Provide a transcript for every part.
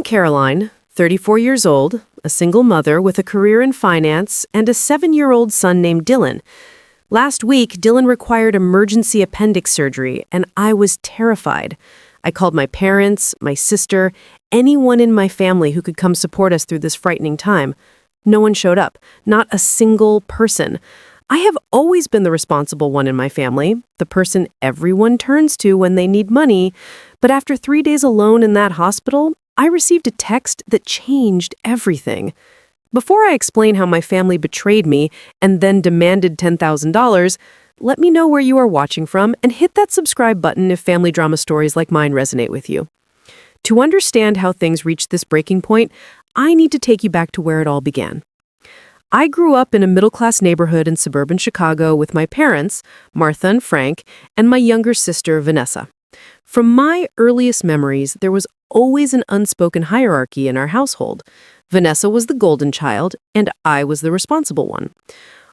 Caroline, 34 years old, a single mother with a career in finance, and a 7-year-old son named Dylan. Last week, Dylan required emergency appendix surgery, and I was terrified. I called my parents, my sister, anyone in my family who could come support us through this frightening time. No one showed up, not a single person. I have always been the responsible one in my family, the person everyone turns to when they need money, but after 3 days alone in that hospital, I received a text that changed everything. Before I explain how my family betrayed me and then demanded $10,000, let me know where you are watching from and hit that subscribe button if family drama stories like mine resonate with you. To understand how things reached this breaking point, I need to take you back to where it all began. I grew up in a middle-class neighborhood in suburban Chicago with my parents, Martha and Frank, and my younger sister, Vanessa. From my earliest memories, there was always an unspoken hierarchy in our household. Vanessa was the golden child, and I was the responsible one.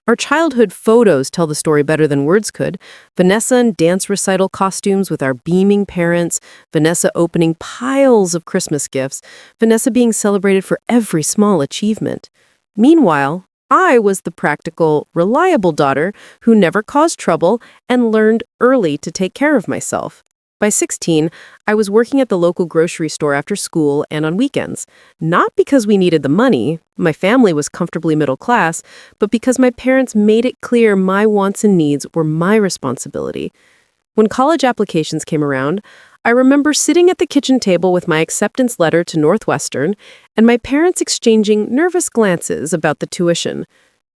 Our childhood photos tell the story better than words could. Vanessa in dance recital costumes with our beaming parents, Vanessa opening piles of Christmas gifts, Vanessa being celebrated for every small achievement. Meanwhile, I was the practical, reliable daughter who never caused trouble and learned early to take care of myself. By 16, I was working at the local grocery store after school and on weekends, not because we needed the money, my family was comfortably middle class, but because my parents made it clear my wants and needs were my responsibility. When college applications came around, I remember sitting at the kitchen table with my acceptance letter to Northwestern and my parents exchanging nervous glances about the tuition.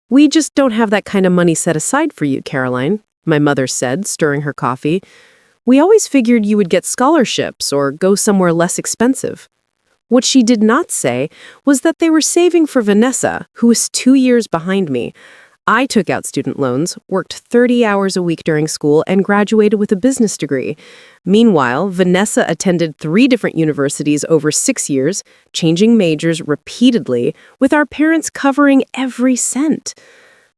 "We just don't have that kind of money set aside for you, Caroline," my mother said, stirring her coffee. "We always figured you would get scholarships or go somewhere less expensive." What she did not say was that they were saving for Vanessa, who was 2 years behind me. I took out student loans, worked 30 hours a week during school, and graduated with a business degree. Meanwhile, Vanessa attended 3 different universities over 6 years, changing majors repeatedly, with our parents covering every cent.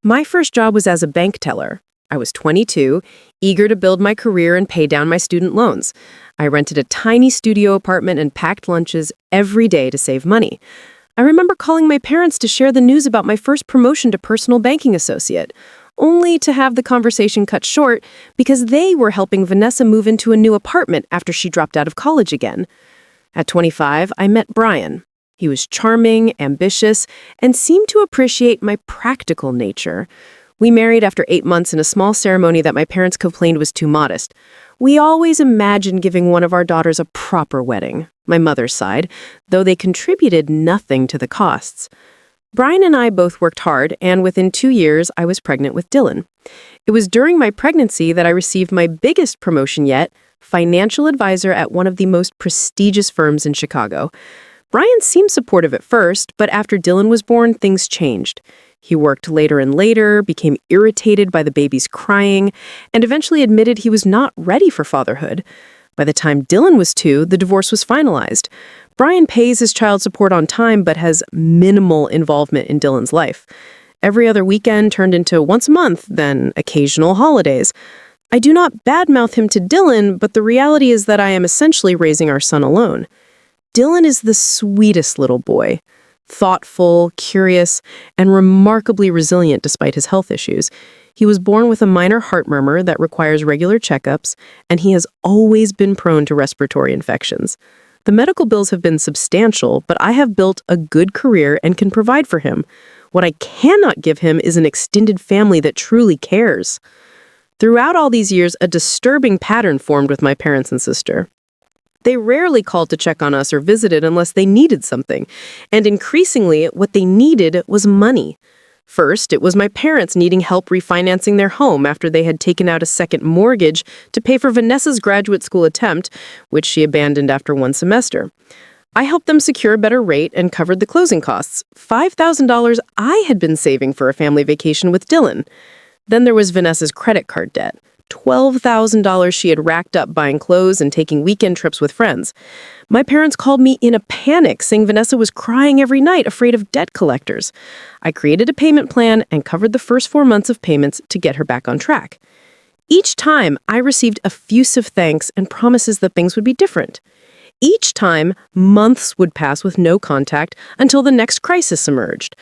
My first job was as a bank teller. I was 22, eager to build my career and pay down my student loans. I rented a tiny studio apartment and packed lunches every day to save money. I remember calling my parents to share the news about my first promotion to personal banking associate, only to have the conversation cut short because they were helping Vanessa move into a new apartment after she dropped out of college again. At 25, I met Brian. He was charming, ambitious, and seemed to appreciate my practical nature. We married after 8 months in a small ceremony that my parents complained was too modest. We always imagined giving one of our daughters a proper wedding, my mother's side, though they contributed nothing to the costs. Brian and I both worked hard, and within 2 years, I was pregnant with Dylan. It was during my pregnancy that I received my biggest promotion yet, financial advisor at one of the most prestigious firms in Chicago. Brian seemed supportive at first, but after Dylan was born, things changed. He worked later and later, became irritated by the baby's crying, and eventually admitted he was not ready for fatherhood. By the time Dylan was 2, the divorce was finalized. Brian pays his child support on time but has minimal involvement in Dylan's life. Every other weekend turned into once a month, then occasional holidays. I do not badmouth him to Dylan, but the reality is that I am essentially raising our son alone. Dylan is the sweetest little boy. Thoughtful, curious, and remarkably resilient despite his health issues. He was born with a minor heart murmur that requires regular checkups, and he has always been prone to respiratory infections. The medical bills have been substantial, but I have built a good career and can provide for him. What I cannot give him is an extended family that truly cares. Throughout all these years, a disturbing pattern formed with my parents and sister. They rarely called to check on us or visited unless they needed something, and increasingly, what they needed was money. First, it was my parents needing help refinancing their home after they had taken out a second mortgage to pay for Vanessa's graduate school attempt, which she abandoned after 1 semester. I helped them secure a better rate and covered the closing costs, $5,000 I had been saving for a family vacation with Dylan. Then there was Vanessa's credit card debt. $12,000 she had racked up buying clothes and taking weekend trips with friends. My parents called me in a panic, saying Vanessa was crying every night, afraid of debt collectors. I created a payment plan and covered the first 4 months of payments to get her back on track. Each time, I received effusive thanks and promises that things would be different. Each time, months would pass with no contact until the next crisis emerged.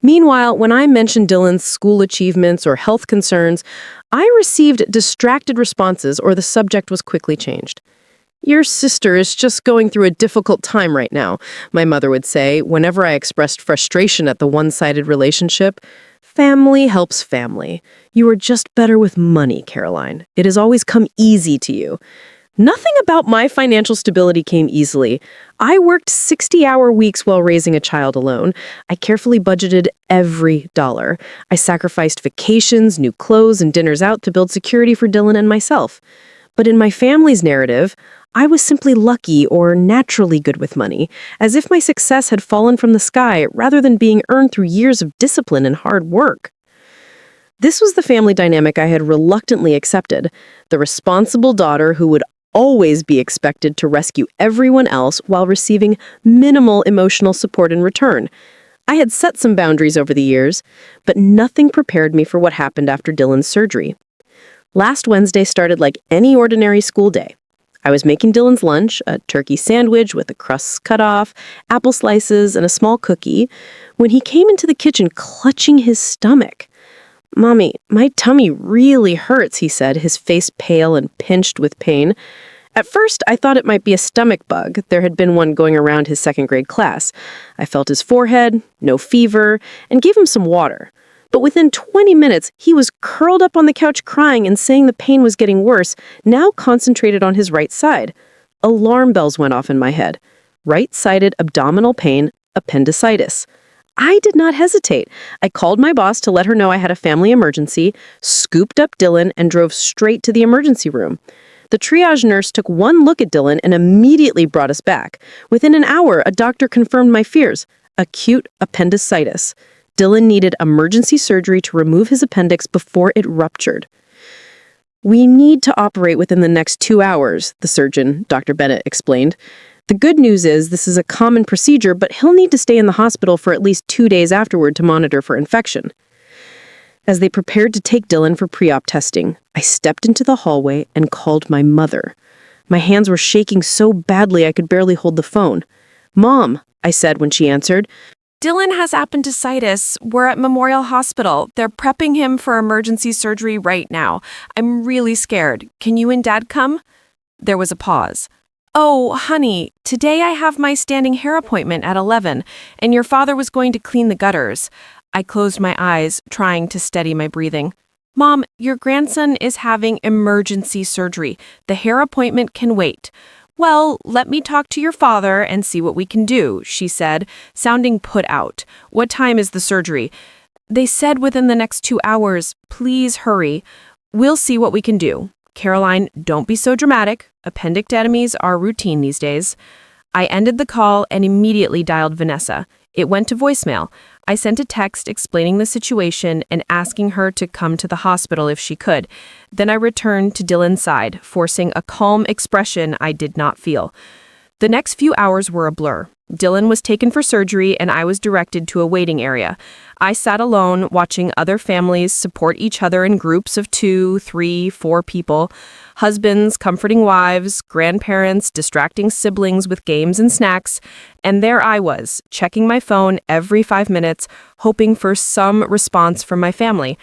Meanwhile, when I mentioned Dylan's school achievements or health concerns, I received distracted responses or the subject was quickly changed. "Your sister is just going through a difficult time right now," my mother would say whenever I expressed frustration at the one-sided relationship. "Family helps family. You are just better with money, Caroline. It has always come easy to you." Nothing about my financial stability came easily. I worked 60-hour weeks while raising a child alone. I carefully budgeted every dollar. I sacrificed vacations, new clothes, and dinners out to build security for Dylan and myself. But in my family's narrative, I was simply lucky or naturally good with money, as if my success had fallen from the sky rather than being earned through years of discipline and hard work. This was the family dynamic I had reluctantly accepted, the responsible daughter who would always be expected to rescue everyone else while receiving minimal emotional support in return. I had set some boundaries over the years, but nothing prepared me for what happened after Dylan's surgery. Last Wednesday started like any ordinary school day. I was making Dylan's lunch, a turkey sandwich with the crusts cut off, apple slices, and a small cookie, when he came into the kitchen clutching his stomach. "Mommy, my tummy really hurts," he said, his face pale and pinched with pain. At first, I thought it might be a stomach bug. There had been one going around his second-grade class. I felt his forehead, no fever, and gave him some water. But within 20 minutes, he was curled up on the couch crying and saying the pain was getting worse, now concentrated on his right side. Alarm bells went off in my head. Right-sided abdominal pain, appendicitis. I did not hesitate. I called my boss to let her know I had a family emergency, scooped up Dylan, and drove straight to the emergency room. The triage nurse took one look at Dylan and immediately brought us back. Within an hour, a doctor confirmed my fears: acute appendicitis. Dylan needed emergency surgery to remove his appendix before it ruptured. "We need to operate within the next 2 hours," the surgeon, Dr. Bennett, explained. "The good news is this is a common procedure, but he'll need to stay in the hospital for at least 2 days afterward to monitor for infection." As they prepared to take Dylan for pre-op testing, I stepped into the hallway and called my mother. My hands were shaking so badly I could barely hold the phone. "Mom," I said when she answered. "Dylan has appendicitis. We're at Memorial Hospital. They're prepping him for emergency surgery right now. I'm really scared. Can you and Dad come?" There was a pause. "Oh, honey, today I have my standing hair appointment at 11, and your father was going to clean the gutters." I closed my eyes, trying to steady my breathing. "Mom, your grandson is having emergency surgery. The hair appointment can wait." "Well, let me talk to your father and see what we can do," she said, sounding put out. "What time is the surgery?" "They said within the next 2 hours. Please hurry." "We'll see what we can do." "Caroline, don't be so dramatic. Appendectomies are routine these days." I ended the call and immediately dialed Vanessa. It went to voicemail. I sent a text explaining the situation and asking her to come to the hospital if she could. Then I returned to Dylan's side, forcing a calm expression I did not feel. The next few hours were a blur. Dylan was taken for surgery and I was directed to a waiting area. I sat alone, watching other families support each other in groups of 2, 3, 4 people. Husbands comforting wives, grandparents distracting siblings with games and snacks. And there I was, checking my phone every 5 minutes, hoping for some response from my family.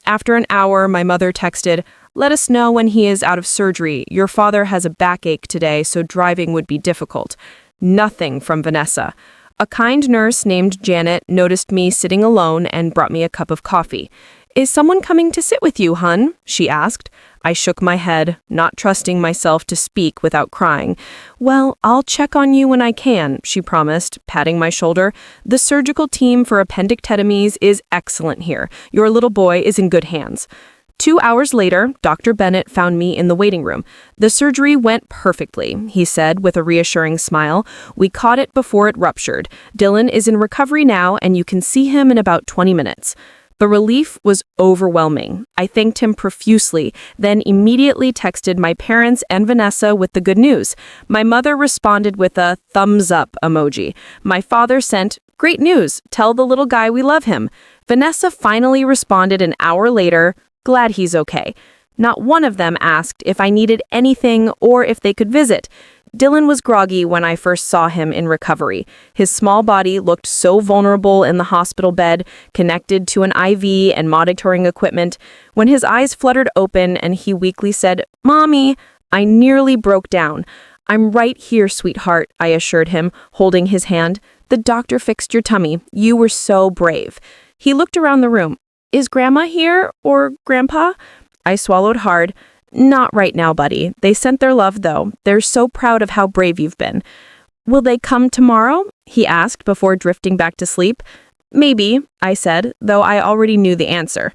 After an hour, my mother texted, "Let us know when he is out of surgery. Your father has a backache today, so driving would be difficult." Nothing from Vanessa. A kind nurse named Janet noticed me sitting alone and brought me a cup of coffee. "Is someone coming to sit with you, hun?" she asked. I shook my head, not trusting myself to speak without crying. "Well, I'll check on you when I can," she promised, patting my shoulder. "The surgical team for appendectomies is excellent here. Your little boy is in good hands." 2 hours later, Dr. Bennett found me in the waiting room. "The surgery went perfectly," he said with a reassuring smile. "We caught it before it ruptured. Dylan is in recovery now, and you can see him in about 20 minutes. The relief was overwhelming. I thanked him profusely, then immediately texted my parents and Vanessa with the good news. My mother responded with a thumbs up emoji. My father sent, "Great news, tell the little guy we love him." Vanessa finally responded an hour later, "Glad he's okay." Not one of them asked if I needed anything or if they could visit. Dylan was groggy when I first saw him in recovery. His small body looked so vulnerable in the hospital bed, connected to an IV and monitoring equipment. When his eyes fluttered open and he weakly said, "Mommy," I nearly broke down. "I'm right here, sweetheart," I assured him, holding his hand. "The doctor fixed your tummy. You were so brave." He looked around the room. "Is Grandma here? Or Grandpa?" I swallowed hard. "Not right now, buddy. They sent their love, though. They're so proud of how brave you've been." "Will they come tomorrow?" he asked before drifting back to sleep. "Maybe," I said, though I already knew the answer.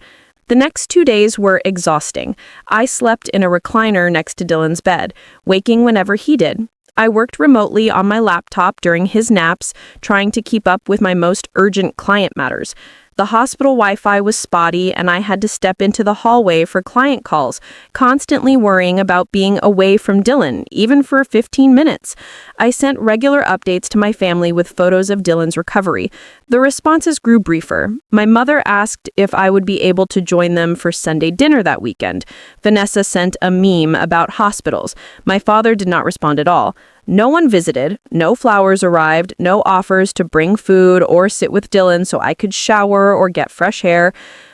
The next 2 days were exhausting. I slept in a recliner next to Dylan's bed, waking whenever he did. I worked remotely on my laptop during his naps, trying to keep up with my most urgent client matters. The hospital Wi-Fi was spotty, and I had to step into the hallway for client calls, constantly worrying about being away from Dylan, even for 15 minutes. I sent regular updates to my family with photos of Dylan's recovery. The responses grew briefer. My mother asked if I would be able to join them for Sunday dinner that weekend. Vanessa sent a meme about hospitals. My father did not respond at all. No one visited, no flowers arrived, no offers to bring food or sit with Dylan so I could shower or get fresh air.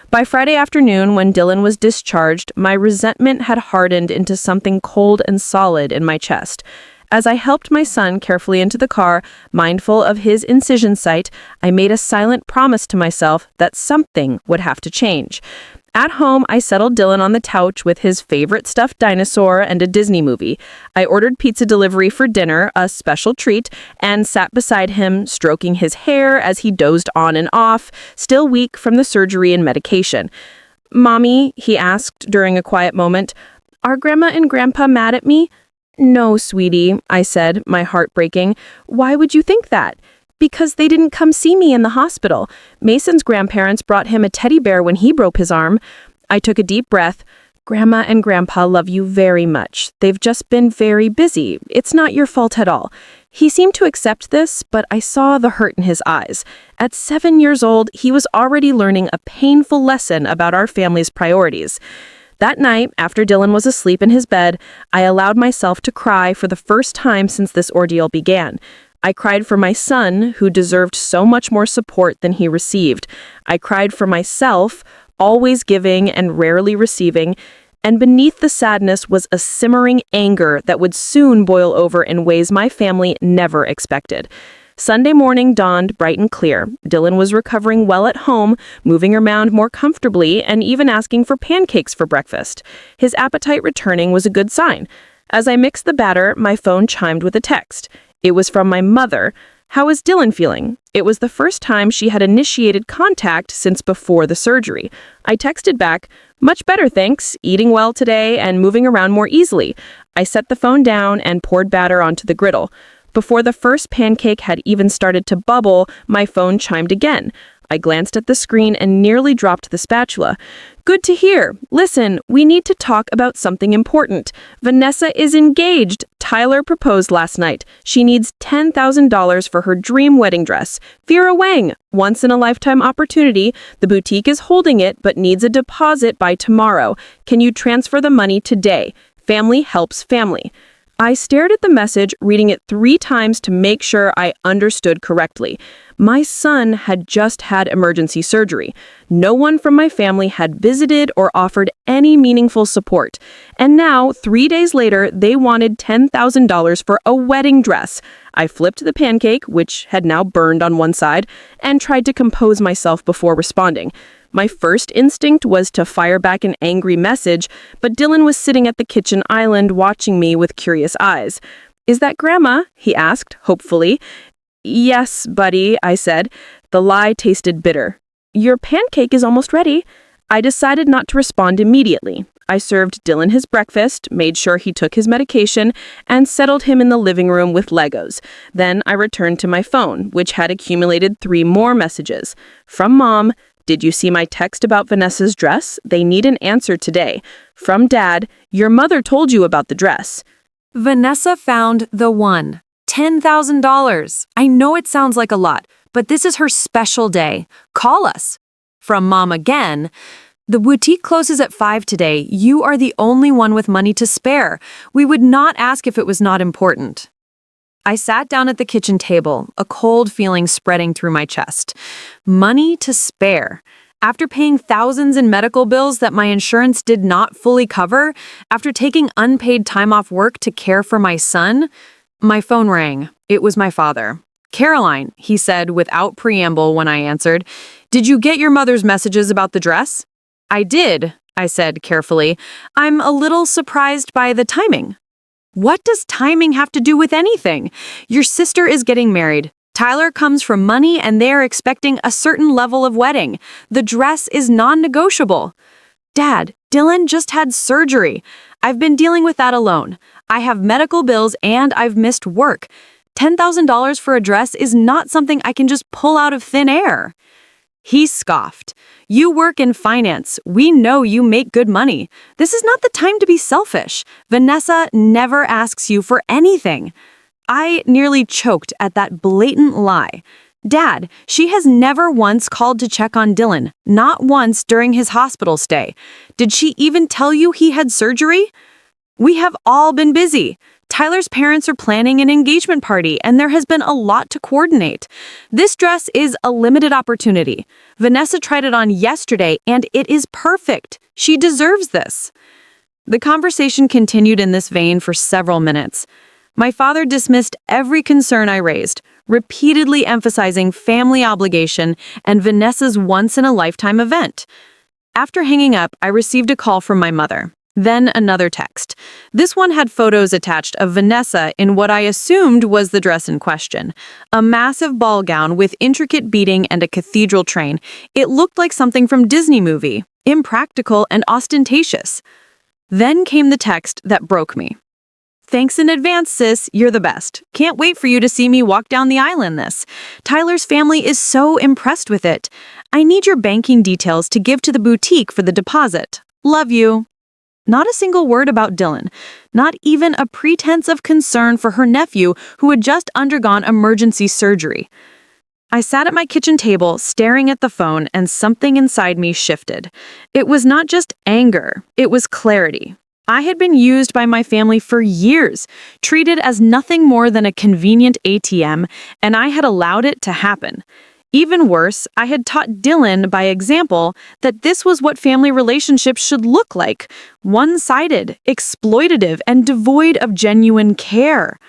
By Friday afternoon, when Dylan was discharged, my resentment had hardened into something cold and solid in my chest. As I helped my son carefully into the car, mindful of his incision site, I made a silent promise to myself that something would have to change. At home, I settled Dylan on the couch with his favorite stuffed dinosaur and a Disney movie. I ordered pizza delivery for dinner, a special treat, and sat beside him, stroking his hair as he dozed on and off, still weak from the surgery and medication. "Mommy," he asked during a quiet moment, "are Grandma and Grandpa mad at me?" "No, sweetie," I said, my heart breaking. "Why would you think that?" "Because they didn't come see me in the hospital. Mason's grandparents brought him a teddy bear when he broke his arm." I took a deep breath. "Grandma and Grandpa love you very much. They've just been very busy. It's not your fault at all." He seemed to accept this, but I saw the hurt in his eyes. At 7 years old, he was already learning a painful lesson about our family's priorities. That night, after Dylan was asleep in his bed, I allowed myself to cry for the first time since this ordeal began. I cried for my son, who deserved so much more support than he received. I cried for myself, always giving and rarely receiving, and beneath the sadness was a simmering anger that would soon boil over in ways my family never expected. Sunday morning dawned bright and clear. Dylan was recovering well at home, moving around more comfortably, and even asking for pancakes for breakfast. His appetite returning was a good sign. As I mixed the batter, my phone chimed with a text. It was from my mother. "How is Dylan feeling?" It was the first time she had initiated contact since before the surgery. I texted back, "Much better, thanks. Eating well today and moving around more easily." I set the phone down and poured batter onto the griddle. Before the first pancake had even started to bubble, my phone chimed again. I glanced at the screen and nearly dropped the spatula. "Good to hear. Listen, we need to talk about something important. Vanessa is engaged. Tyler proposed last night. She needs $10,000 for her dream wedding dress. Vera Wang, once-in-a-lifetime opportunity. The boutique is holding it, but needs a deposit by tomorrow. Can you transfer the money today? Family helps family." I stared at the message, reading it 3 times to make sure I understood correctly. My son had just had emergency surgery. No one from my family had visited or offered any meaningful support. And now, 3 days later, they wanted $10,000 for a wedding dress. I flipped the pancake, which had now burned on one side, and tried to compose myself before responding. My first instinct was to fire back an angry message, but Dylan was sitting at the kitchen island watching me with curious eyes. "Is that Grandma?" he asked, hopefully. "Yes, buddy," I said. The lie tasted bitter. "Your pancake is almost ready." I decided not to respond immediately. I served Dylan his breakfast, made sure he took his medication, and settled him in the living room with Legos. Then I returned to my phone, which had accumulated 3 more messages. From Mom, "Did you see my text about Vanessa's dress? They need an answer today." From Dad, "Your mother told you about the dress." Vanessa found the one. $10,000. I know it sounds like a lot, but this is her special day. Call us. From Mom again, The boutique closes at 5 today. You are the only one with money to spare. We would not ask if it was not important. I sat down at the kitchen table, a cold feeling spreading through my chest. Money to spare. After paying thousands in medical bills that my insurance did not fully cover, after taking unpaid time off work to care for my son, my phone rang. It was my father. "Caroline," he said without preamble when I answered, "did you get your mother's messages about the dress?" "I did," I said carefully. "I'm a little surprised by the timing." "What does timing have to do with anything? Your sister is getting married. Tyler comes from money and they are expecting a certain level of wedding. The dress is non-negotiable." "Dad, Dylan just had surgery. I've been dealing with that alone. I have medical bills and I've missed work. $10,000 for a dress is not something I can just pull out of thin air." He scoffed. "You work in finance. We know you make good money. This is not the time to be selfish. Vanessa never asks you for anything." I nearly choked at that blatant lie. "Dad, she has never once called to check on Dylan, not once during his hospital stay. Did she even tell you he had surgery?" "We have all been busy. Tyler's parents are planning an engagement party, and there has been a lot to coordinate. This dress is a limited opportunity. Vanessa tried it on yesterday, and it is perfect. She deserves this." The conversation continued in this vein for several minutes. My father dismissed every concern I raised, repeatedly emphasizing family obligation and Vanessa's once-in-a-lifetime event. After hanging up, I received a call from my mother. Then another text. This one had photos attached of Vanessa in what I assumed was the dress in question. A massive ball gown with intricate beading and a cathedral train. It looked like something from Disney movie, impractical and ostentatious. Then came the text that broke me. "Thanks in advance, sis. You're the best. Can't wait for you to see me walk down the aisle in this. Tyler's family is so impressed with it. I need your banking details to give to the boutique for the deposit. Love you." Not a single word about Dylan, not even a pretense of concern for her nephew who had just undergone emergency surgery. I sat at my kitchen table, staring at the phone, and something inside me shifted. It was not just anger, it was clarity. I had been used by my family for years, treated as nothing more than a convenient ATM, and I had allowed it to happen. Even worse, I had taught Dylan by example that this was what family relationships should look like: one-sided, exploitative, and devoid of genuine care.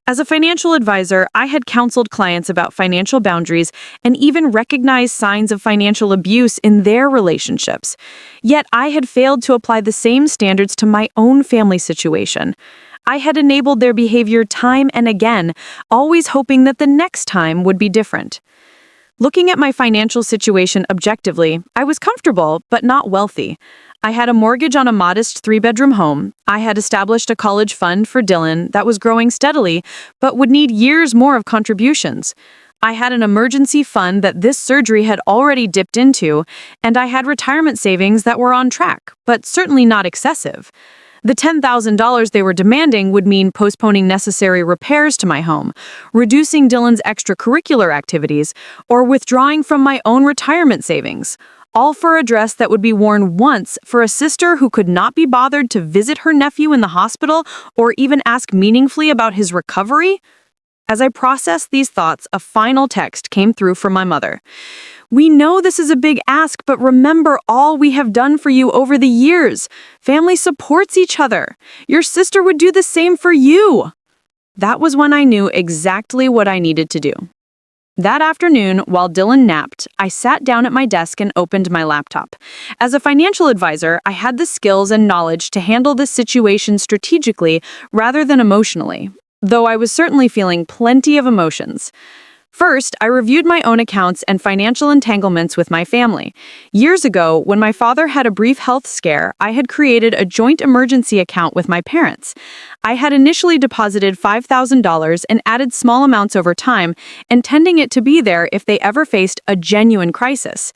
As a financial advisor, I had counseled clients about financial boundaries and even recognized signs of financial abuse in their relationships. Yet I had failed to apply the same standards to my own family situation. I had enabled their behavior time and again, always hoping that the next time would be different. Looking at my financial situation objectively, I was comfortable, but not wealthy. I had a mortgage on a modest 3-bedroom home. I had established a college fund for Dylan that was growing steadily, but would need years more of contributions. I had an emergency fund that this surgery had already dipped into, and I had retirement savings that were on track, but certainly not excessive. The $10,000 they were demanding would mean postponing necessary repairs to my home, reducing Dylan's extracurricular activities, or withdrawing from my own retirement savings, all for a dress that would be worn once for a sister who could not be bothered to visit her nephew in the hospital or even ask meaningfully about his recovery. As I processed these thoughts, a final text came through from my mother. "We know this is a big ask, but remember all we have done for you over the years. Family supports each other. Your sister would do the same for you." That was when I knew exactly what I needed to do. That afternoon, while Dylan napped, I sat down at my desk and opened my laptop. As a financial advisor, I had the skills and knowledge to handle this situation strategically rather than emotionally, though I was certainly feeling plenty of emotions. First, I reviewed my own accounts and financial entanglements with my family. Years ago, when my father had a brief health scare, I had created a joint emergency account with my parents. I had initially deposited $5,000 and added small amounts over time, intending it to be there if they ever faced a genuine crisis.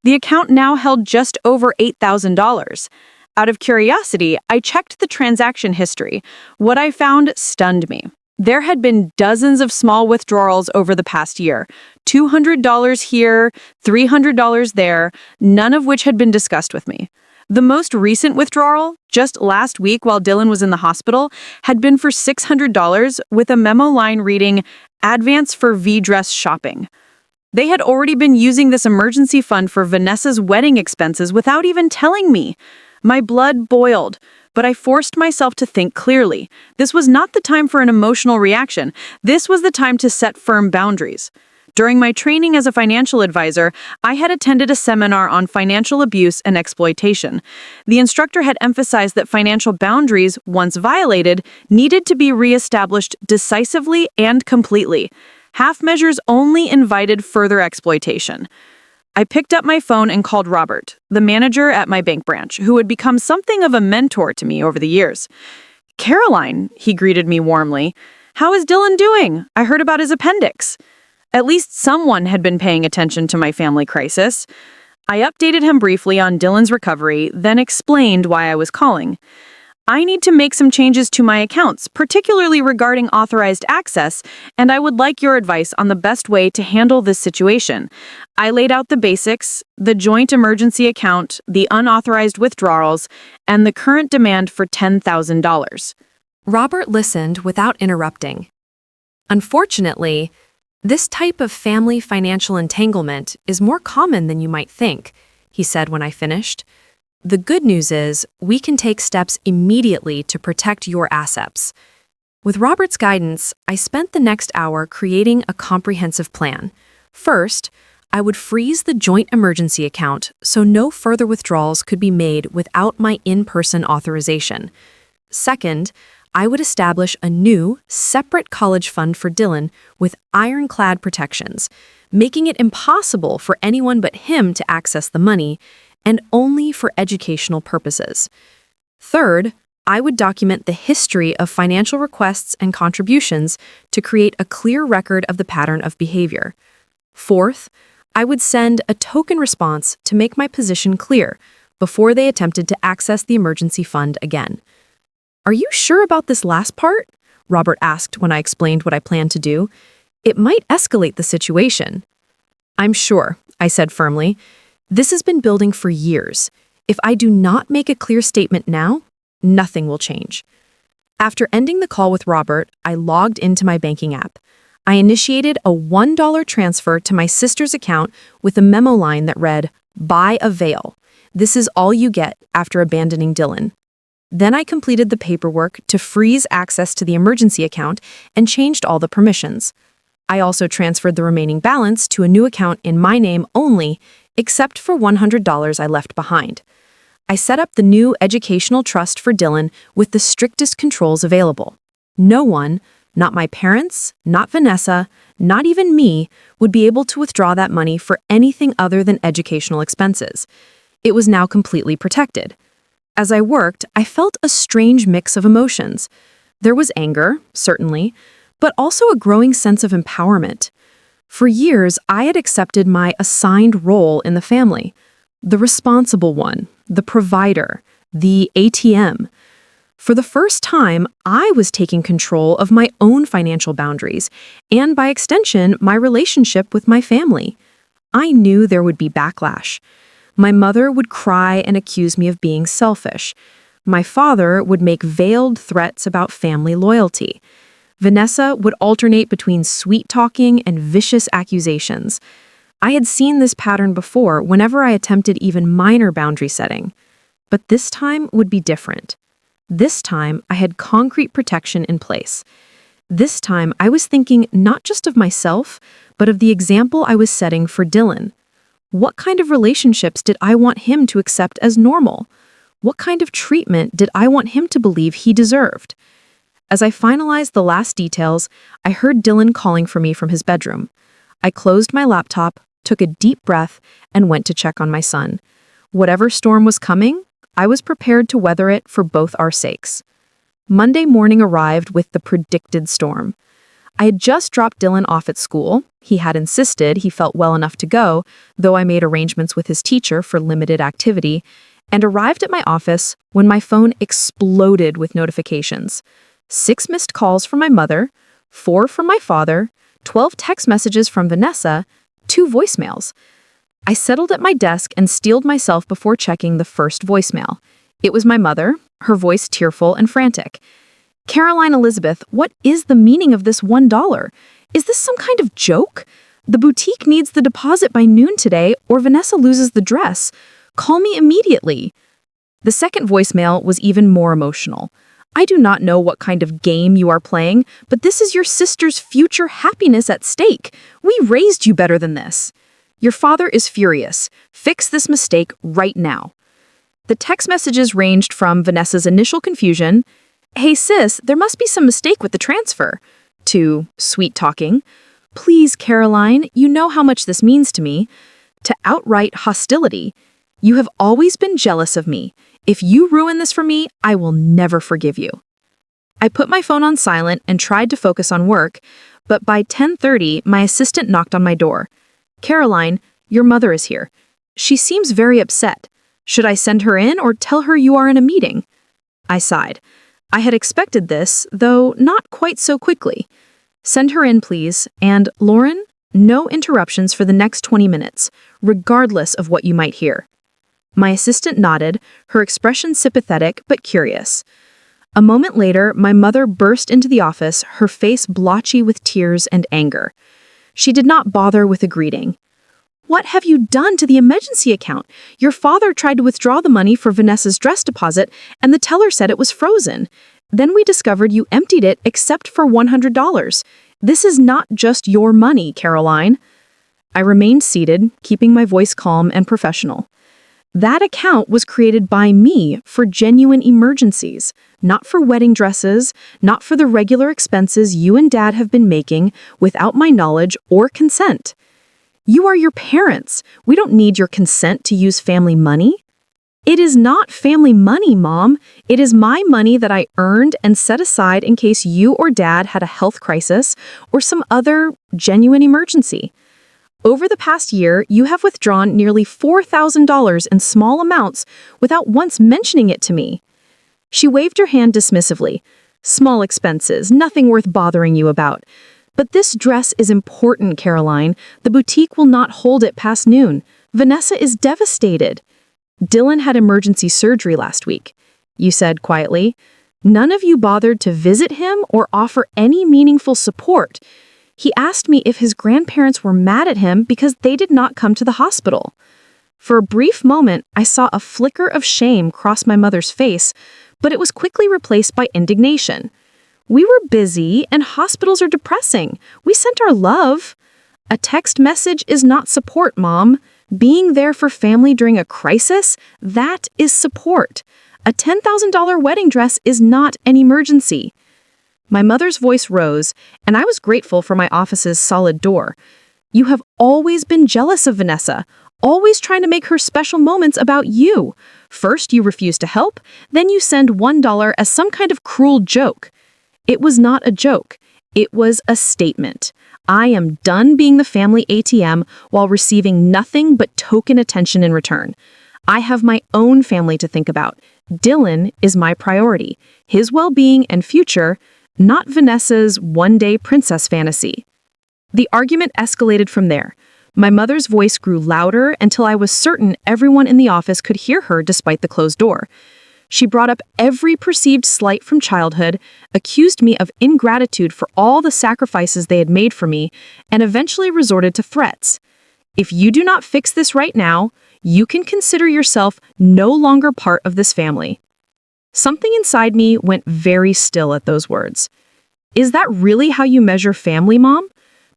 The account now held just over $8,000. Out of curiosity, I checked the transaction history. What I found stunned me. There had been dozens of small withdrawals over the past year. $200 here, $300 there, none of which had been discussed with me. The most recent withdrawal, just last week while Dylan was in the hospital, had been for $600 with a memo line reading, "Advance for V-dress shopping." They had already been using this emergency fund for Vanessa's wedding expenses without even telling me. My blood boiled, but I forced myself to think clearly. This was not the time for an emotional reaction. This was the time to set firm boundaries. During my training as a financial advisor, I had attended a seminar on financial abuse and exploitation. The instructor had emphasized that financial boundaries, once violated, needed to be reestablished decisively and completely. Half measures only invited further exploitation. I picked up my phone and called Robert, the manager at my bank branch, who had become something of a mentor to me over the years. "Caroline," he greeted me warmly, "how is Dylan doing? I heard about his appendix." At least someone had been paying attention to my family crisis. I updated him briefly on Dylan's recovery, then explained why I was calling. "I need to make some changes to my accounts, particularly regarding authorized access, and I would like your advice on the best way to handle this situation." I laid out the basics, the joint emergency account, the unauthorized withdrawals, and the current demand for $10,000. Robert listened without interrupting. Unfortunately, this type of family financial entanglement is more common than you might think, he said when I finished. The good news is we can take steps immediately to protect your assets. With Robert's guidance, I spent the next hour creating a comprehensive plan. First, I would freeze the joint emergency account so no further withdrawals could be made without my in-person authorization. Second, I would establish a new, separate college fund for Dylan with ironclad protections, making it impossible for anyone but him to access the money, and only for educational purposes. Third, I would document the history of financial requests and contributions to create a clear record of the pattern of behavior. Fourth, I would send a token response to make my position clear before they attempted to access the emergency fund again. "Are you sure about this last part?" Robert asked when I explained what I planned to do. "It might escalate the situation." "I'm sure," I said firmly. "This has been building for years. If I do not make a clear statement now, nothing will change." After ending the call with Robert, I logged into my banking app. I initiated a $1 transfer to my sister's account with a memo line that read, "Buy a veil. This is all you get after abandoning Dylan." Then I completed the paperwork to freeze access to the emergency account and changed all the permissions. I also transferred the remaining balance to a new account in my name only, except for $100 I left behind. I set up the new educational trust for Dylan with the strictest controls available. No one, not my parents, not Vanessa, not even me, would be able to withdraw that money for anything other than educational expenses. It was now completely protected. As I worked, I felt a strange mix of emotions. There was anger, certainly, but also a growing sense of empowerment. For years, I had accepted my assigned role in the family, the responsible one, the provider, the ATM. For the first time, I was taking control of my own financial boundaries and, by extension, my relationship with my family. I knew there would be backlash. My mother would cry and accuse me of being selfish. My father would make veiled threats about family loyalty. Vanessa would alternate between sweet-talking and vicious accusations. I had seen this pattern before whenever I attempted even minor boundary setting. But this time would be different. This time, I had concrete protection in place. This time, I was thinking not just of myself, but of the example I was setting for Dylan. What kind of relationships did I want him to accept as normal? What kind of treatment did I want him to believe he deserved? As I finalized the last details, I heard Dylan calling for me from his bedroom. I closed my laptop, took a deep breath, and went to check on my son. Whatever storm was coming, I was prepared to weather it for both our sakes. Monday morning arrived with the predicted storm. I had just dropped Dylan off at school. He had insisted he felt well enough to go, though I made arrangements with his teacher for limited activity, and arrived at my office when my phone exploded with notifications. 6 missed calls from my mother, 4 from my father, 12 text messages from Vanessa, 2 voicemails. I settled at my desk and steeled myself before checking the first voicemail. It was my mother, her voice tearful and frantic. "Caroline Elizabeth, what is the meaning of this $1? Is this some kind of joke? The boutique needs the deposit by noon today, or Vanessa loses the dress. Call me immediately." The second voicemail was even more emotional. "I do not know what kind of game you are playing, but this is your sister's future happiness at stake. We raised you better than this. Your father is furious. Fix this mistake right now." The text messages ranged from Vanessa's initial confusion, "Hey sis, there must be some mistake with the transfer," to sweet talking, "Please, Caroline, you know how much this means to me," to outright hostility. "You have always been jealous of me. If you ruin this for me, I will never forgive you." I put my phone on silent and tried to focus on work, but by 10:30, my assistant knocked on my door. "Caroline, your mother is here. She seems very upset. Should I send her in or tell her you are in a meeting?" I sighed. I had expected this, though not quite so quickly. "Send her in, please, and Lauren, no interruptions for the next 20 minutes, regardless of what you might hear." My assistant nodded, her expression sympathetic but curious. A moment later, my mother burst into the office, her face blotchy with tears and anger. She did not bother with a greeting. "What have you done to the emergency account? Your father tried to withdraw the money for Vanessa's dress deposit, and the teller said it was frozen. Then we discovered you emptied it except for $100. This is not just your money, Caroline." I remained seated, keeping my voice calm and professional. "That account was created by me for genuine emergencies, not for wedding dresses, not for the regular expenses you and Dad have been making without my knowledge or consent. You are your parents. We don't need your consent to use family money." "It is not family money, Mom. It is my money that I earned and set aside in case you or Dad had a health crisis or some other genuine emergency. Over the past year, you have withdrawn nearly $4,000 in small amounts without once mentioning it to me." She waved her hand dismissively. "Small expenses, nothing worth bothering you about. But this dress is important, Caroline. The boutique will not hold it past noon. Vanessa is devastated. Dylan had emergency surgery last week," you said quietly. "None of you bothered to visit him or offer any meaningful support. He asked me if his grandparents were mad at him because they did not come to the hospital." For a brief moment, I saw a flicker of shame cross my mother's face, but it was quickly replaced by indignation. "We were busy, and hospitals are depressing. We sent our love." "A text message is not support, Mom. Being there for family during a crisis, that is support. A $10,000 wedding dress is not an emergency." My mother's voice rose, and I was grateful for my office's solid door. "You have always been jealous of Vanessa, always trying to make her special moments about you. First, you refuse to help, then you send $1 as some kind of cruel joke." It was not a joke. It was a statement. I am done being the family ATM while receiving nothing but token attention in return. I have my own family to think about. Dylan is my priority, his well-being and future, not Vanessa's one-day princess fantasy. The argument escalated from there. My mother's voice grew louder until I was certain everyone in the office could hear her despite the closed door. She brought up every perceived slight from childhood, accused me of ingratitude for all the sacrifices they had made for me, and eventually resorted to threats. "If you do not fix this right now, you can consider yourself no longer part of this family." Something inside me went very still at those words. Is that really how you measure family, Mom?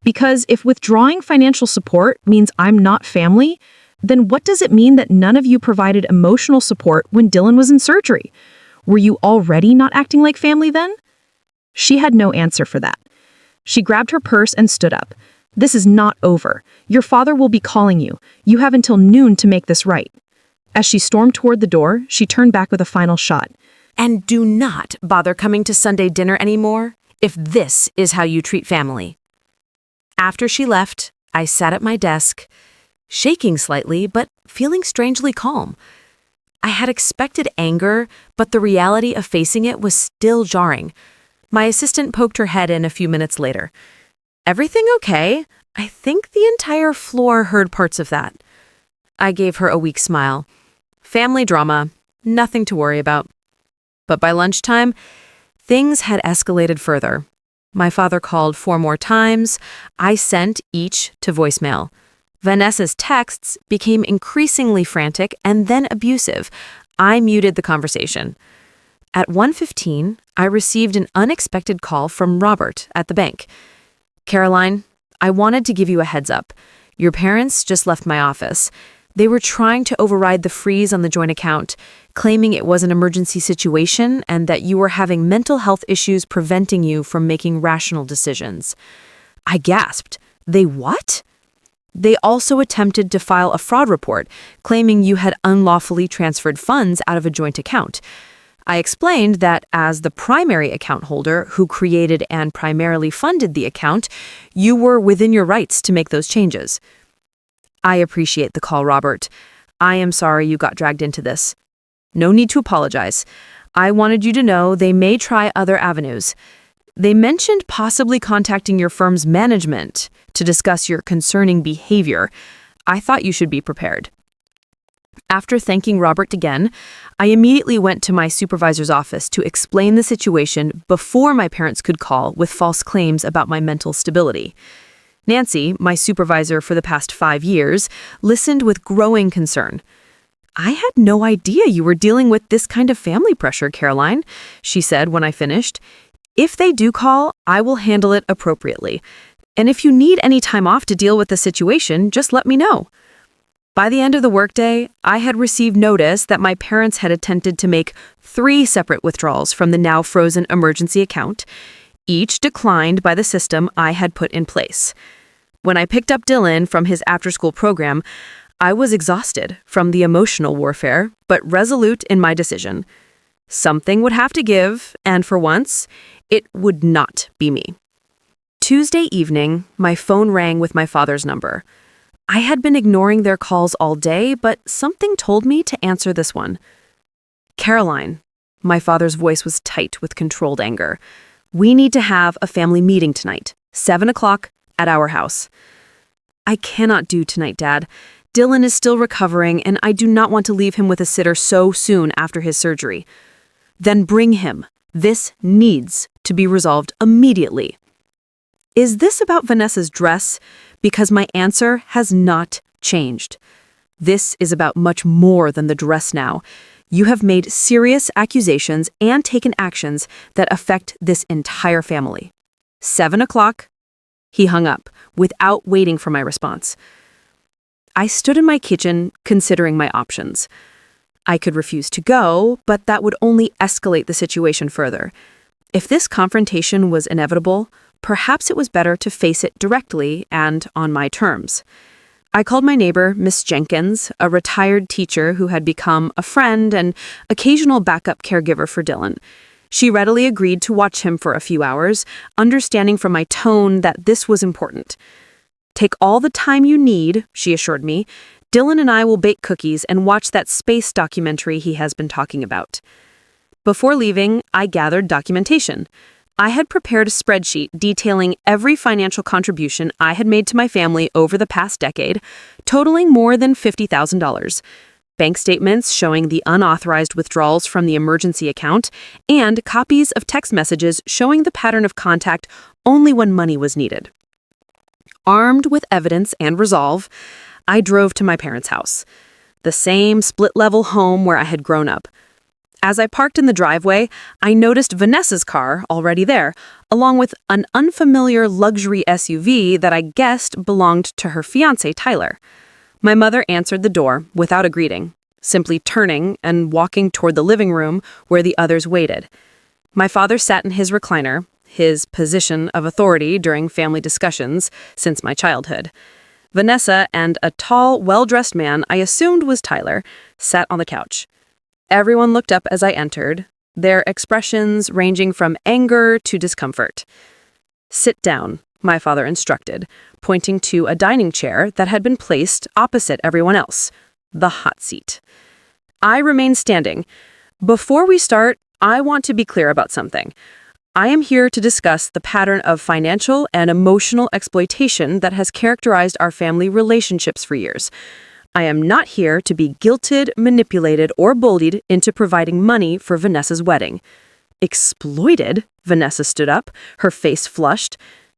Because if withdrawing financial support means I'm not family, then what does it mean that none of you provided emotional support when Dylan was in surgery? Were you already not acting like family then? She had no answer for that. She grabbed her purse and stood up. "This is not over. Your father will be calling you. You have until noon to make this right." As she stormed toward the door, she turned back with a final shot. "And do not bother coming to Sunday dinner anymore if this is how you treat family." After she left, I sat at my desk, shaking slightly, but feeling strangely calm. I had expected anger, but the reality of facing it was still jarring. My assistant poked her head in a few minutes later. Everything okay? I think the entire floor heard parts of that. I gave her a weak smile. Family drama, nothing to worry about. But by lunchtime, things had escalated further. My father called 4 more times. I sent each to voicemail. Vanessa's texts became increasingly frantic and then abusive. I muted the conversation. At 1:15, I received an unexpected call from Robert at the bank. Caroline, I wanted to give you a heads up. Your parents just left my office. They were trying to override the freeze on the joint account, claiming it was an emergency situation and that you were having mental health issues preventing you from making rational decisions. I gasped. They what? They also attempted to file a fraud report, claiming you had unlawfully transferred funds out of a joint account. I explained that as the primary account holder who created and primarily funded the account, you were within your rights to make those changes. I appreciate the call, Robert. I am sorry you got dragged into this. No need to apologize. I wanted you to know they may try other avenues. They mentioned possibly contacting your firm's management to discuss your concerning behavior. I thought you should be prepared. After thanking Robert again, I immediately went to my supervisor's office to explain the situation before my parents could call with false claims about my mental stability. Nancy, my supervisor for the past 5 years, listened with growing concern. I had no idea you were dealing with this kind of family pressure, Caroline, she said when I finished. If they do call, I will handle it appropriately. And if you need any time off to deal with the situation, just let me know. By the end of the workday, I had received notice that my parents had attempted to make 3 separate withdrawals from the now frozen emergency account, each declined by the system I had put in place. When I picked up Dylan from his after-school program, I was exhausted from the emotional warfare, but resolute in my decision. Something would have to give, and for once, it would not be me. Tuesday evening, my phone rang with my father's number. I had been ignoring their calls all day, but something told me to answer this one. Caroline, my father's voice was tight with controlled anger. We need to have a family meeting tonight, 7 o'clock at our house. I cannot do tonight, Dad. Dylan is still recovering, and I do not want to leave him with a sitter so soon after his surgery. Then bring him. This needs to be resolved immediately. Is this about Vanessa's dress? Because my answer has not changed. This is about much more than the dress now. You have made serious accusations and taken actions that affect this entire family. 7 o'clock. He hung up without waiting for my response. I stood in my kitchen considering my options. I could refuse to go, but that would only escalate the situation further. If this confrontation was inevitable, perhaps it was better to face it directly and on my terms. I called my neighbor, Miss Jenkins, a retired teacher who had become a friend and occasional backup caregiver for Dylan. She readily agreed to watch him for a few hours, understanding from my tone that this was important. Take all the time you need, she assured me. Dylan and I will bake cookies and watch that space documentary he has been talking about. Before leaving, I gathered documentation. I had prepared a spreadsheet detailing every financial contribution I had made to my family over the past decade, totaling more than $50,000. Bank statements showing the unauthorized withdrawals from the emergency account, and copies of text messages showing the pattern of contact only when money was needed. Armed with evidence and resolve, I drove to my parents' house, the same split-level home where I had grown up. As I parked in the driveway, I noticed Vanessa's car already there, along with an unfamiliar luxury SUV that I guessed belonged to her fiancé, Tyler. My mother answered the door without a greeting, simply turning and walking toward the living room where the others waited. My father sat in his recliner, his position of authority during family discussions since my childhood. Vanessa and a tall, well-dressed man I assumed was Tyler sat on the couch. Everyone looked up as I entered, their expressions ranging from anger to discomfort. Sit down, my father instructed, pointing to a dining chair that had been placed opposite everyone else, the hot seat. I remained standing. Before we start, I want to be clear about something. I am here to discuss the pattern of financial and emotional exploitation that has characterized our family relationships for years. I am not here to be guilted, manipulated, or bullied into providing money for Vanessa's wedding. Exploited? Vanessa stood up, her face flushed.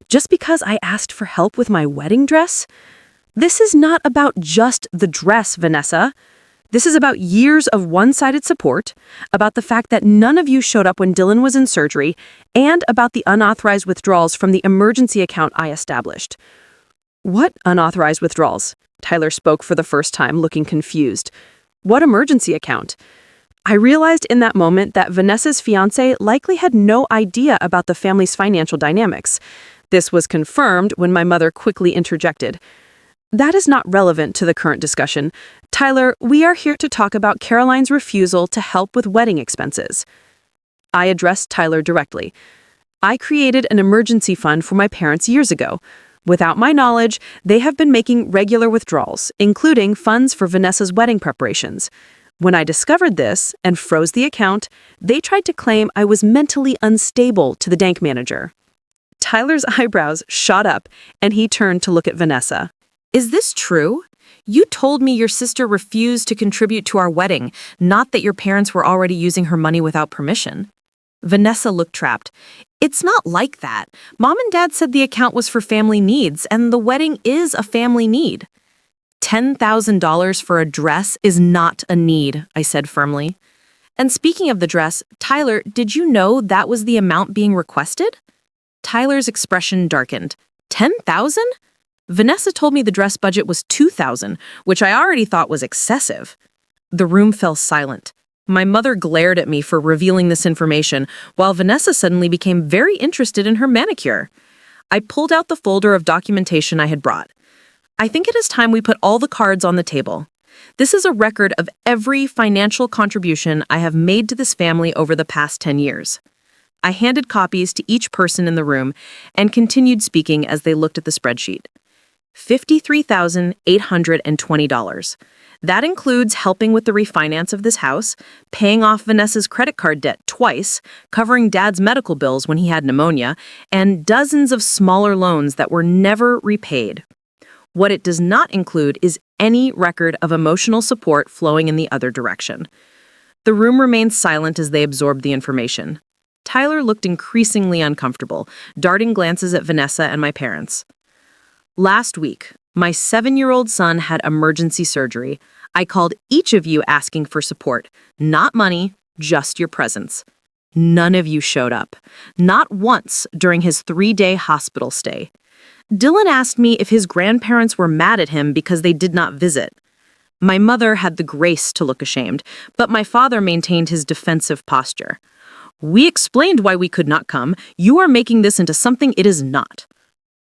Just because I asked for help with my wedding dress? This is not about just the dress, Vanessa. This is about years of one-sided support, about the fact that none of you showed up when Dylan was in surgery, and about the unauthorized withdrawals from the emergency account I established. What unauthorized withdrawals? Tyler spoke for the first time, looking confused. What emergency account? I realized in that moment that Vanessa's fiancé likely had no idea about the family's financial dynamics. This was confirmed when my mother quickly interjected. That is not relevant to the current discussion. Tyler, we are here to talk about Caroline's refusal to help with wedding expenses. I addressed Tyler directly. I created an emergency fund for my parents years ago. Without my knowledge, they have been making regular withdrawals, including funds for Vanessa's wedding preparations. When I discovered this and froze the account, they tried to claim I was mentally unstable to the bank manager. Tyler's eyebrows shot up, and he turned to look at Vanessa. Is this true? You told me your sister refused to contribute to our wedding, not that your parents were already using her money without permission. Vanessa looked trapped. It's not like that. Mom and Dad said the account was for family needs, and the wedding is a family need. $10,000 for a dress is not a need, I said firmly. And speaking of the dress, Tyler, did you know that was the amount being requested? Tyler's expression darkened. 10,000? Vanessa told me the dress budget was 2,000, which I already thought was excessive. The room fell silent. My mother glared at me for revealing this information, while Vanessa suddenly became very interested in her manicure. I pulled out the folder of documentation I had brought. I think it is time we put all the cards on the table. This is a record of every financial contribution I have made to this family over the past 10 years. I handed copies to each person in the room and continued speaking as they looked at the spreadsheet. $53,820. That includes helping with the refinance of this house, paying off Vanessa's credit card debt twice, covering Dad's medical bills when he had pneumonia, and dozens of smaller loans that were never repaid. What it does not include is any record of emotional support flowing in the other direction. The room remained silent as they absorbed the information. Tyler looked increasingly uncomfortable, darting glances at Vanessa and my parents. Last week, my 7-year-old son had emergency surgery. I called each of you asking for support, not money, just your presence. None of you showed up, not once during his 3-day hospital stay. Dylan asked me if his grandparents were mad at him because they did not visit. My mother had the grace to look ashamed, but my father maintained his defensive posture. We explained why we could not come. You are making this into something it is not.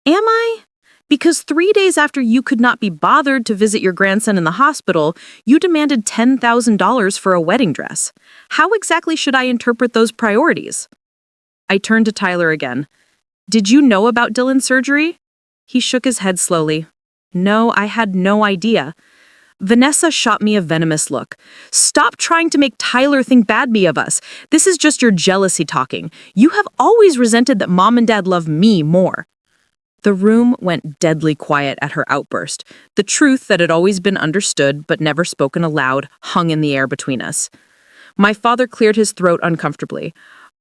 Am I? Because 3 days after you could not be bothered to visit your grandson in the hospital, you demanded $10,000 for a wedding dress. How exactly should I interpret those priorities? I turned to Tyler again. Did you know about Dylan's surgery? He shook his head slowly. No, I had no idea. Vanessa shot me a venomous look. Stop trying to make Tyler think badly of us. This is just your jealousy talking. You have always resented that Mom and Dad love me more. The room went deadly quiet at her outburst. The truth that had always been understood but never spoken aloud hung in the air between us. My father cleared his throat uncomfortably.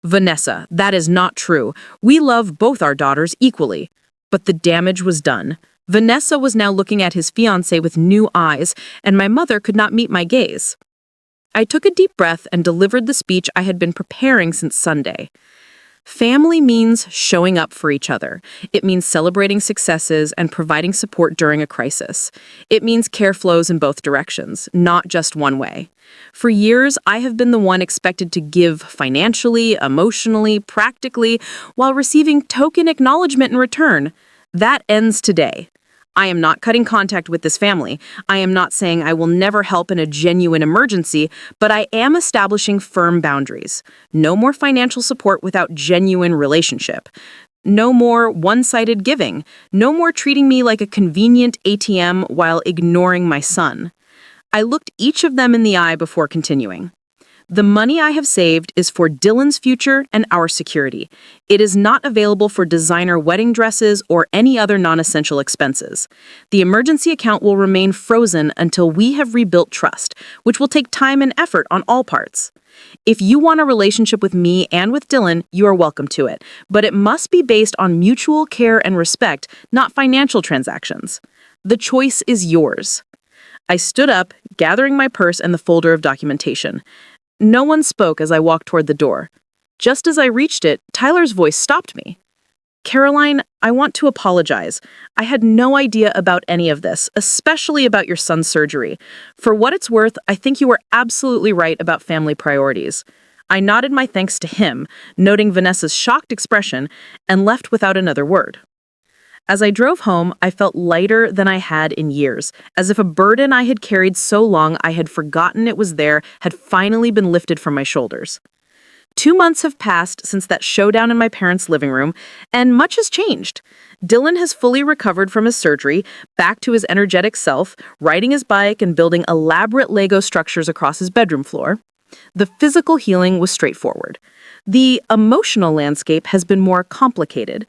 Vanessa, that is not true. We love both our daughters equally. But the damage was done. Vanessa was now looking at his fiancé with new eyes, and my mother could not meet my gaze. I took a deep breath and delivered the speech I had been preparing since Sunday. Family means showing up for each other. It means celebrating successes and providing support during a crisis. It means care flows in both directions, not just one way. For years, I have been the one expected to give financially, emotionally, practically, while receiving token acknowledgement in return. That ends today. I am not cutting contact with this family. I am not saying I will never help in a genuine emergency, but I am establishing firm boundaries. No more financial support without genuine relationship. No more one-sided giving. No more treating me like a convenient ATM while ignoring my son. I looked each of them in the eye before continuing. The money I have saved is for Dylan's future and our security. It is not available for designer wedding dresses or any other non-essential expenses. The emergency account will remain frozen until we have rebuilt trust, which will take time and effort on all parts. If you want a relationship with me and with Dylan, you are welcome to it, but it must be based on mutual care and respect, not financial transactions. The choice is yours. I stood up, gathering my purse and the folder of documentation. No one spoke as I walked toward the door. Just as I reached it, Tyler's voice stopped me. Caroline, I want to apologize. I had no idea about any of this, especially about your son's surgery. For what it's worth, I think you were absolutely right about family priorities. I nodded my thanks to him, noting Vanessa's shocked expression, and left without another word. As I drove home, I felt lighter than I had in years, as if a burden I had carried so long I had forgotten it was there had finally been lifted from my shoulders. 2 months have passed since that showdown in my parents' living room, and much has changed. Dylan has fully recovered from his surgery, back to his energetic self, riding his bike and building elaborate Lego structures across his bedroom floor. The physical healing was straightforward. The emotional landscape has been more complicated.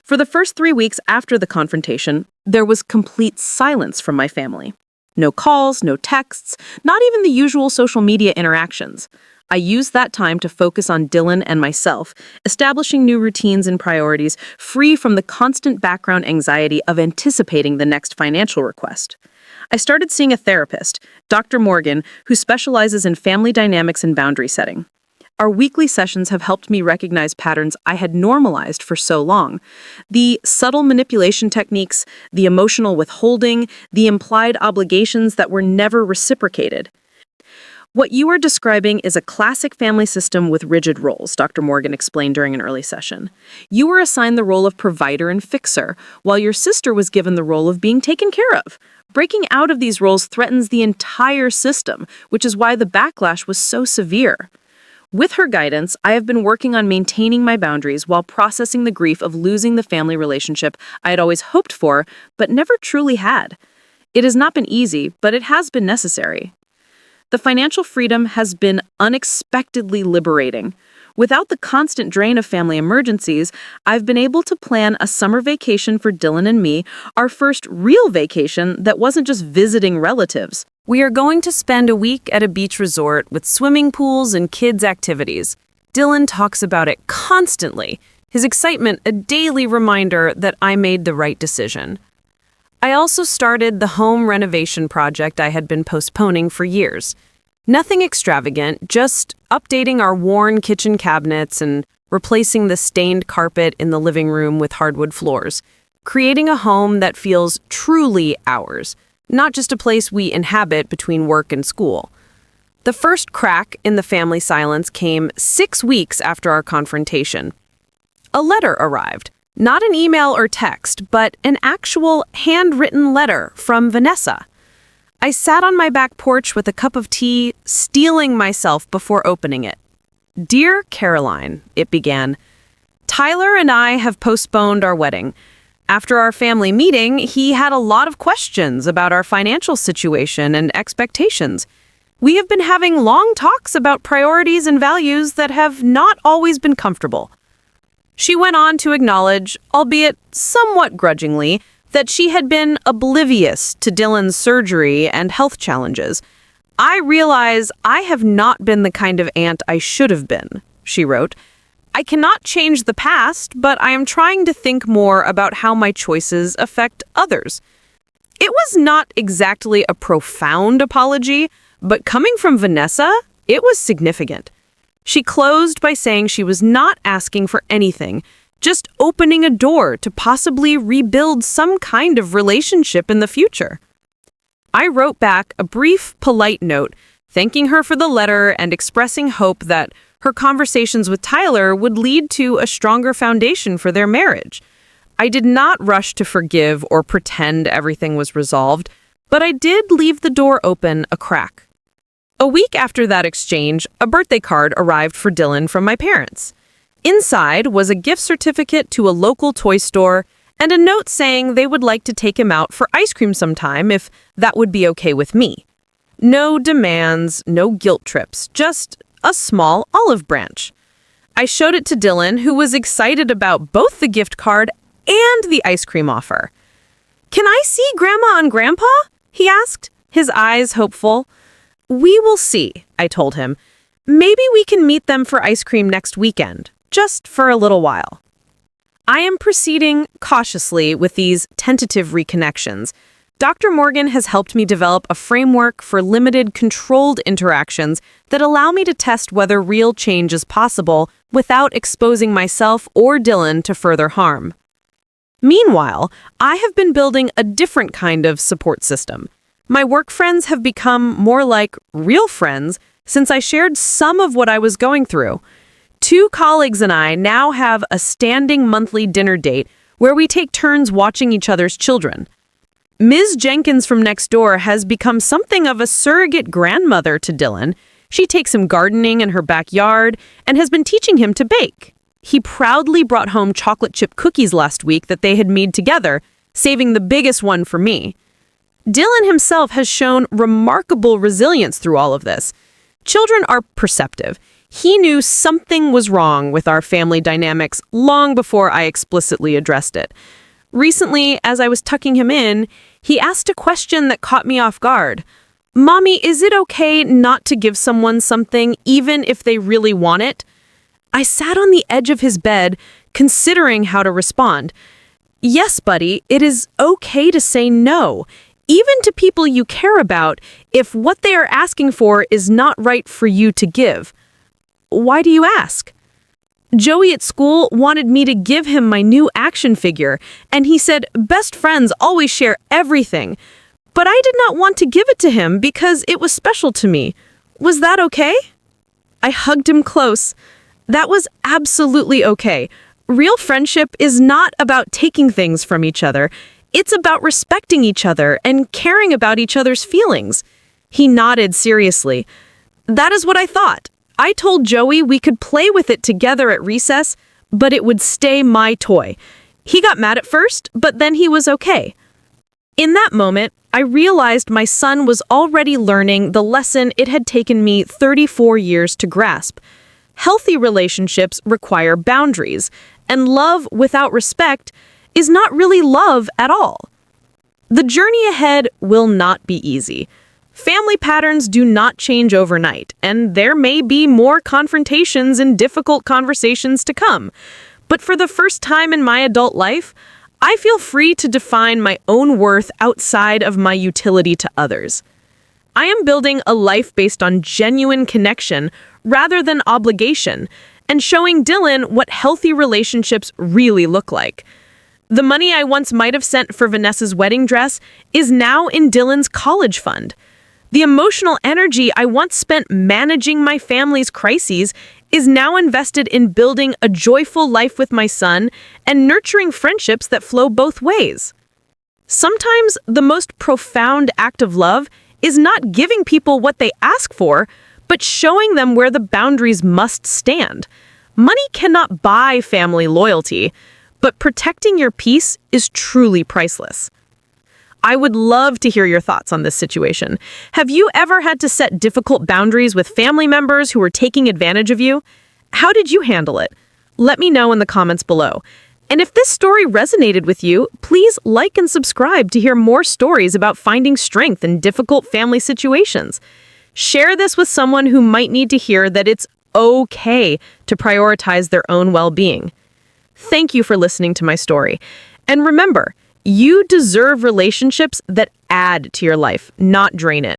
For the first 3 weeks after the confrontation, there was complete silence from my family. No calls, no texts, not even the usual social media interactions. I used that time to focus on Dylan and myself, establishing new routines and priorities, free from the constant background anxiety of anticipating the next financial request. I started seeing a therapist, Dr. Morgan, who specializes in family dynamics and boundary setting. Our weekly sessions have helped me recognize patterns I had normalized for so long. The subtle manipulation techniques, the emotional withholding, the implied obligations that were never reciprocated. What you are describing is a classic family system with rigid roles, Dr. Morgan explained during an early session. You were assigned the role of provider and fixer, while your sister was given the role of being taken care of. Breaking out of these roles threatens the entire system, which is why the backlash was so severe. With her guidance, I have been working on maintaining my boundaries while processing the grief of losing the family relationship I had always hoped for, but never truly had. It has not been easy, but it has been necessary. The financial freedom has been unexpectedly liberating. Without the constant drain of family emergencies, I've been able to plan a summer vacation for Dylan and me, our first real vacation that wasn't just visiting relatives. We are going to spend a week at a beach resort with swimming pools and kids' activities. Dylan talks about it constantly, his excitement a daily reminder that I made the right decision. I also started the home renovation project I had been postponing for years. Nothing extravagant, just updating our worn kitchen cabinets and replacing the stained carpet in the living room with hardwood floors, creating a home that feels truly ours, not just a place we inhabit between work and school. The first crack in the family silence came 6 weeks after our confrontation. A letter arrived, not an email or text, but an actual handwritten letter from Vanessa. I sat on my back porch with a cup of tea, steeling myself before opening it. "Dear Caroline," it began, "Tyler and I have postponed our wedding. After our family meeting, he had a lot of questions about our financial situation and expectations. We have been having long talks about priorities and values that have not always been comfortable." She went on to acknowledge, albeit somewhat grudgingly, that she had been oblivious to Dylan's surgery and health challenges. "I realize I have not been the kind of aunt I should have been," she wrote. "I cannot change the past, but I am trying to think more about how my choices affect others." It was not exactly a profound apology, but coming from Vanessa, it was significant. She closed by saying she was not asking for anything, just opening a door to possibly rebuild some kind of relationship in the future. I wrote back a brief, polite note, thanking her for the letter and expressing hope that her conversations with Tyler would lead to a stronger foundation for their marriage. I did not rush to forgive or pretend everything was resolved, but I did leave the door open a crack. A week after that exchange, a birthday card arrived for Dylan from my parents. Inside was a gift certificate to a local toy store and a note saying they would like to take him out for ice cream sometime if that would be okay with me. No demands, no guilt trips, just a small olive branch. I showed it to Dylan, who was excited about both the gift card and the ice cream offer. "Can I see Grandma and Grandpa?" he asked, his eyes hopeful. "We will see," I told him. "Maybe we can meet them for ice cream next weekend, just for a little while." I am proceeding cautiously with these tentative reconnections. Dr. Morgan has helped me develop a framework for limited, controlled interactions that allow me to test whether real change is possible without exposing myself or Dylan to further harm. Meanwhile, I have been building a different kind of support system. My work friends have become more like real friends since I shared some of what I was going through. 2 colleagues and I now have a standing monthly dinner date where we take turns watching each other's children. Ms. Jenkins from next door has become something of a surrogate grandmother to Dylan. She takes him gardening in her backyard and has been teaching him to bake. He proudly brought home chocolate chip cookies last week that they had made together, saving the biggest one for me. Dylan himself has shown remarkable resilience through all of this. Children are perceptive. He knew something was wrong with our family dynamics long before I explicitly addressed it. Recently, as I was tucking him in, he asked a question that caught me off guard. "Mommy, is it okay not to give someone something even if they really want it?" I sat on the edge of his bed, considering how to respond. "Yes, buddy, it is okay to say no, even to people you care about, if what they are asking for is not right for you to give." "Why do you ask?" "Joey at school wanted me to give him my new action figure, and he said best friends always share everything. But I did not want to give it to him because it was special to me. Was that okay?" I hugged him close. That was absolutely okay. Real friendship is not about taking things from each other. It's about respecting each other and caring about each other's feelings. He nodded seriously. "That is what I thought. I told Joey we could play with it together at recess, but it would stay my toy. He got mad at first, but then he was okay." In that moment, I realized my son was already learning the lesson it had taken me 34 years to grasp. Healthy relationships require boundaries, and love without respect is not really love at all. The journey ahead will not be easy. Family patterns do not change overnight, and there may be more confrontations and difficult conversations to come. But for the first time in my adult life, I feel free to define my own worth outside of my utility to others. I am building a life based on genuine connection rather than obligation, and showing Dylan what healthy relationships really look like. The money I once might have sent for Vanessa's wedding dress is now in Dylan's college fund. The emotional energy I once spent managing my family's crises is now invested in building a joyful life with my son and nurturing friendships that flow both ways. Sometimes the most profound act of love is not giving people what they ask for, but showing them where the boundaries must stand. Money cannot buy family loyalty, but protecting your peace is truly priceless. I would love to hear your thoughts on this situation. Have you ever had to set difficult boundaries with family members who were taking advantage of you? How did you handle it? Let me know in the comments below. And if this story resonated with you, please like and subscribe to hear more stories about finding strength in difficult family situations. Share this with someone who might need to hear that it's okay to prioritize their own well-being. Thank you for listening to my story. And remember, you deserve relationships that add to your life, not drain it.